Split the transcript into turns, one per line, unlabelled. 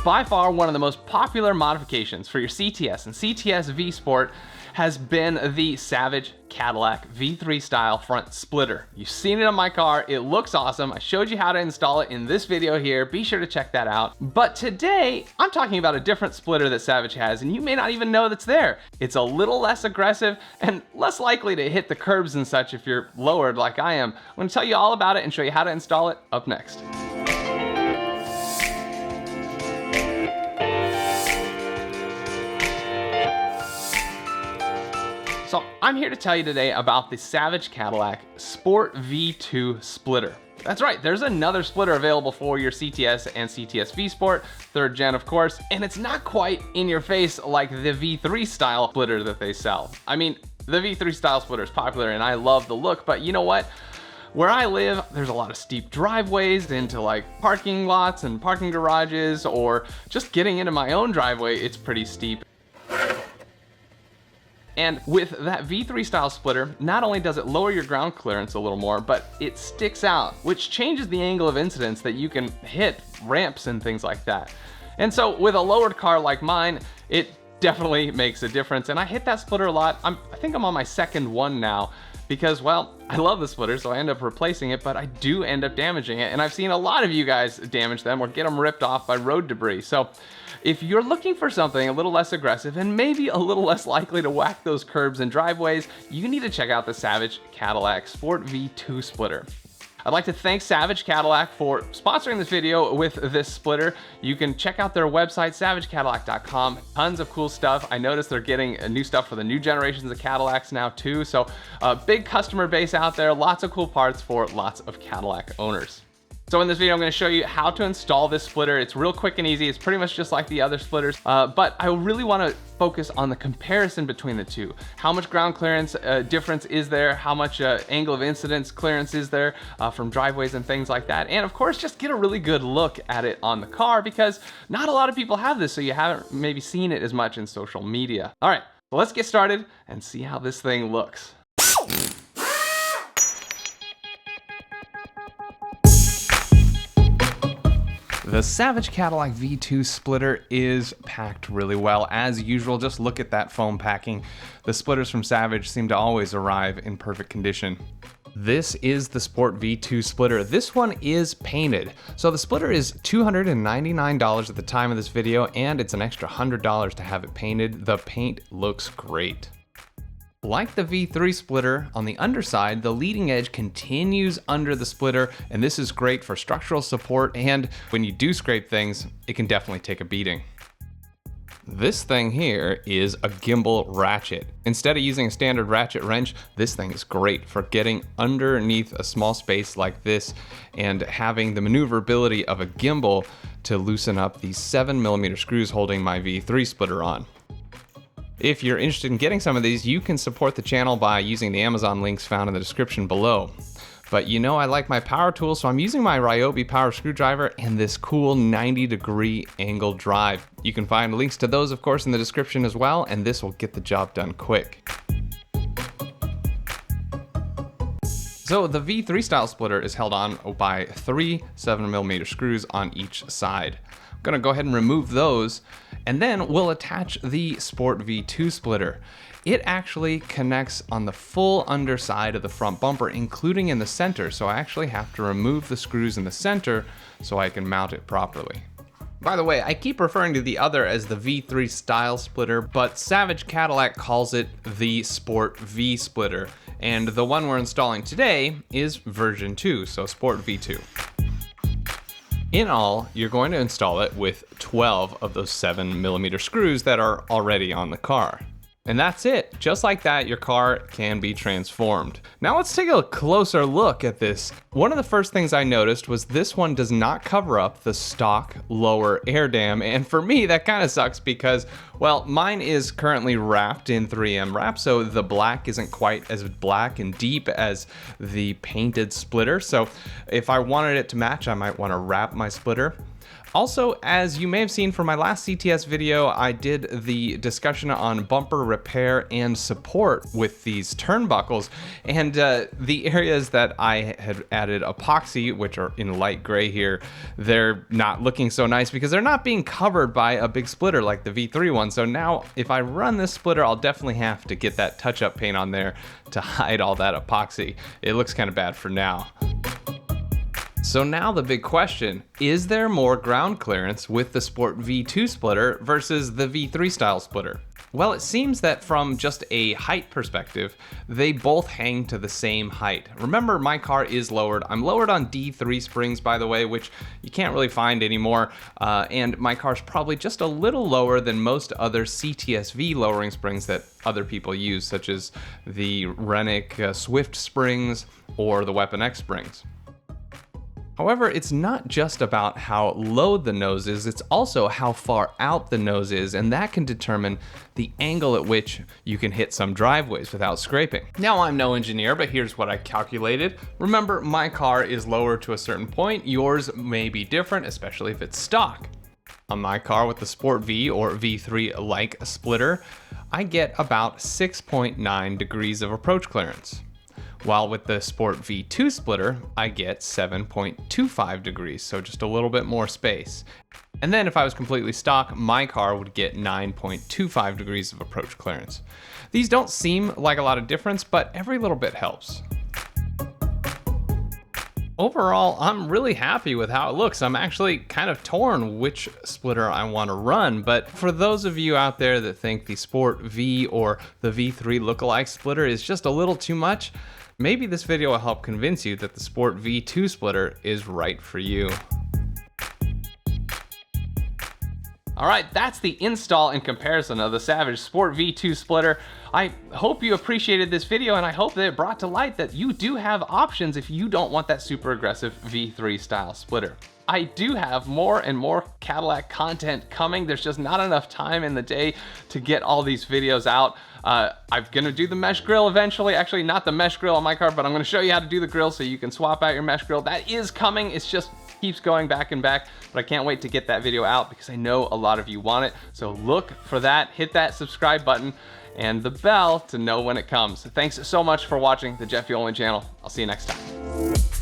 By far one of the most popular modifications for your CTS and CTS VSport has been the Savage Cadillac V3 style front splitter. You've seen it on my car, it looks awesome. I showed you how to install it in this video here, be sure to check that out. But today, I'm talking about a different splitter that Savage has, and you may not even know that's there. It's a little less aggressive and less likely to hit the curbs and such if you're lowered like I am. I'm gonna tell you all about it and show you how to install it up next. So I'm here to tell you today about the Savage Cadillac Sport V2 splitter. That's right, there's another splitter available for your CTS and CTS VSport, 3rd gen of course, and it's not quite in your face like the V3 style splitter that they sell. I mean, the V3 style splitter is popular and I love the look, but you know what? Where I live, there's a lot of steep driveways into like parking lots and parking garages, or just getting into my own driveway, it's pretty steep. And with that V3 style splitter, not only does it lower your ground clearance a little more, but it sticks out, which changes the angle of incidence that you can hit ramps and things like that. And so with a lowered car like mine, it definitely makes a difference. And I hit that splitter a lot. I think I'm on my 2nd one now because, well, I love the splitter, so I end up replacing it, but I do end up damaging it. And I've seen a lot of you guys damage them or get them ripped off by road debris. So if you're looking for something a little less aggressive and maybe a little less likely to whack those curbs and driveways, you need to check out the Savage Cadillac Sport V2 splitter. I'd like to thank Savage Cadillac for sponsoring this video with this splitter. You can check out their website, savagecadillac.com. Tons of cool stuff. I noticed they're getting new stuff for the new generations of Cadillacs now too. So a big customer base out there, lots of cool parts for lots of Cadillac owners. So in this video, I'm going to show you how to install this splitter. It's real quick and easy. It's pretty much just like the other splitters, but I really want to focus on the comparison between the two. How much ground clearance difference is there? How much angle of incidence clearance is there from driveways and things like that? And of course, just get a really good look at it on the car because not a lot of people have this, so you haven't maybe seen it as much in social media. All right, so let's get started and see how this thing looks. The Savage Cadillac V2 splitter is packed really well. As usual, just look at that foam packing. The splitters from Savage seem to always arrive in perfect condition. This is the Sport V2 splitter. This one is painted. So the splitter is $299 at the time of this video, and it's an extra $100 to have it painted. The paint looks great. Like the V3 splitter, on the underside, the leading edge continues under the splitter, and this is great for structural support, and when you do scrape things, it can definitely take a beating. This thing here is a gimbal ratchet. Instead of using a standard ratchet wrench, this thing is great for getting underneath a small space like this and having the maneuverability of a gimbal to loosen up these 7mm screws holding my V3 splitter on. If you're interested in getting some of these, you can support the channel by using the Amazon links found in the description below. But you know I like my power tools, so I'm using my Ryobi power screwdriver and this cool 90-degree angle drive. You can find links to those, of course, in the description as well, and this will get the job done quick. So the V3 style splitter is held on by 3 7mm screws on each side. I'm gonna go ahead and remove those, and then we'll attach the Sport V2 splitter. It actually connects on the full underside of the front bumper, including in the center, so I actually have to remove the screws in the center so I can mount it properly. By the way, I keep referring to the other as the V3 style splitter, but Savage Cadillac calls it the Sport V splitter, and the one we're installing today is version 2, so Sport V2. In all, you're going to install it with 12 of those 7mm screws that are already on the car. And that's it. Just like that, your car can be transformed. Now let's take a closer look at this. One of the first things I noticed was this one does not cover up the stock lower air dam. And for me, that kind of sucks because Well, mine is currently wrapped in 3M wrap, so the black isn't quite as black and deep as the painted splitter. So if I wanted it to match, I might want to wrap my splitter. Also, as you may have seen from my last CTS video, I did the discussion on bumper repair and support with these turnbuckles, and the areas that I had added epoxy, which are in light gray here, they're not looking so nice because they're not being covered by a big splitter like the V3 one. So now if I run this splitter, I'll definitely have to get that touch-up paint on there to hide all that epoxy. It looks kind of bad for now. So now the big question, is there more ground clearance with the Sport V2 splitter versus the V3 style splitter? Well, it seems that from just a height perspective, they both hang to the same height. Remember, my car is lowered. I'm lowered on D3 springs, by the way, which you can't really find anymore. And my car's probably just a little lower than most other CTSV lowering springs that other people use, such as the Rennick Swift springs or the Weapon X springs. However, it's not just about how low the nose is, it's also how far out the nose is, and that can determine the angle at which you can hit some driveways without scraping. Now, I'm no engineer, but here's what I calculated. Remember, my car is lower to a certain point. Yours may be different, especially if it's stock. On my car with the Sport V or V3-like splitter, I get about 6.9 degrees of approach clearance. While with the Sport V2 splitter, I get 7.25 degrees, so just a little bit more space. And then if I was completely stock, my car would get 9.25 degrees of approach clearance. These don't seem like a lot of difference, but every little bit helps. Overall, I'm really happy with how it looks. I'm actually kind of torn which splitter I want to run, but for those of you out there that think the Sport V or the V3 lookalike splitter is just a little too much, maybe this video will help convince you that the Sport V2 splitter is right for you. All right, that's the install and comparison of the Savage Sport V2 splitter. I hope you appreciated this video, and I hope that it brought to light that you do have options if you don't want that super aggressive V3 style splitter. I do have more and more Cadillac content coming. There's just not enough time in the day to get all these videos out. I'm gonna do the mesh grill eventually. Actually, not the mesh grill on my car, but I'm gonna show you how to do the grill so you can swap out your mesh grill. That is coming. It's just keeps going back and back, but I can't wait to get that video out because I know a lot of you want it. So look for that, hit that subscribe button and the bell to know when it comes. Thanks so much for watching the Jeff Yolen channel. I'll see you next time.